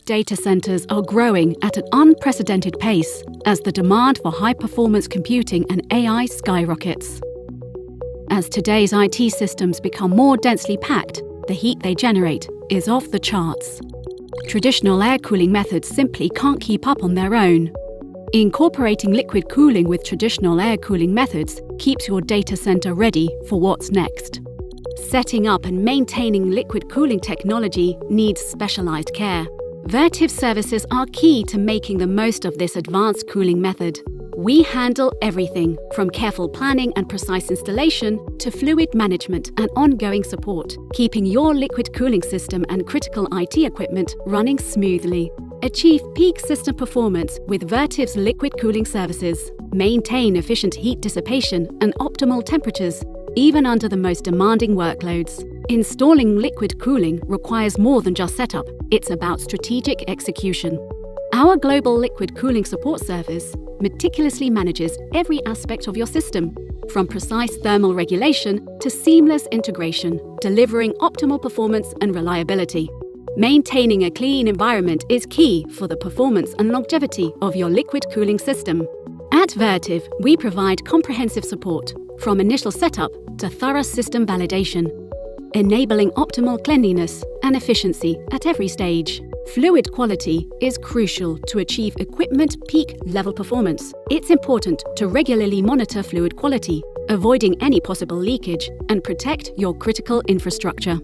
data centers are growing at an unprecedented pace as the demand for high-performance computing and AI skyrockets. As today's IT systems become more densely packed, the heat they generate is off the charts. Traditional air cooling methods simply can't keep up on their own. Incorporating liquid cooling with traditional air cooling methods keeps your data center ready for what's next. Setting up and maintaining liquid cooling technology needs specialized care. Vertiv services are key to making the most of this advanced cooling method. We handle everything from careful planning and precise installation to fluid management and ongoing support, keeping your liquid cooling system and critical IT equipment running smoothly. Achieve peak system performance with Vertiv's liquid cooling services. Maintain efficient heat dissipation and optimal temperatures, even under the most demanding workloads. Installing liquid cooling requires more than just setup. It's about strategic execution. Our global liquid cooling support service meticulously manages every aspect of your system, from precise thermal regulation to seamless integration, delivering optimal performance and reliability. Maintaining a clean environment is key for the performance and longevity of your liquid cooling system. At Vertiv, we provide comprehensive support, from initial setup to thorough system validation, enabling optimal cleanliness and efficiency at every stage. Fluid quality is crucial to achieve equipment peak level performance. It's important to regularly monitor fluid quality, avoiding any possible leakage, and protect your critical infrastructure.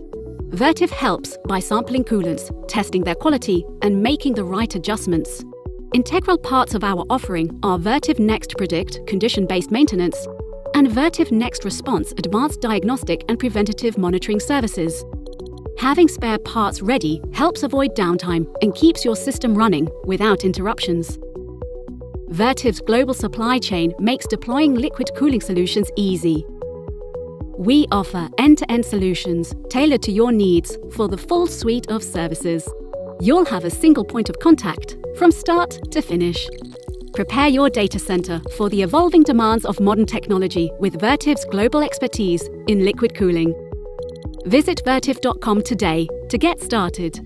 Vertiv helps by sampling coolants, testing their quality, and making the right adjustments. Integral parts of our offering are Vertiv Next Predict condition-based maintenance and Vertiv Next Response advanced diagnostic and preventative monitoring services. Having spare parts ready helps avoid downtime and keeps your system running without interruptions. Vertiv's global supply chain makes deploying liquid cooling solutions easy. We offer end-to-end solutions tailored to your needs for the full suite of services. You'll have a single point of contact from start to finish. Prepare your data center for the evolving demands of modern technology with Vertiv's global expertise in liquid cooling. Visit vertiv.com today to get started.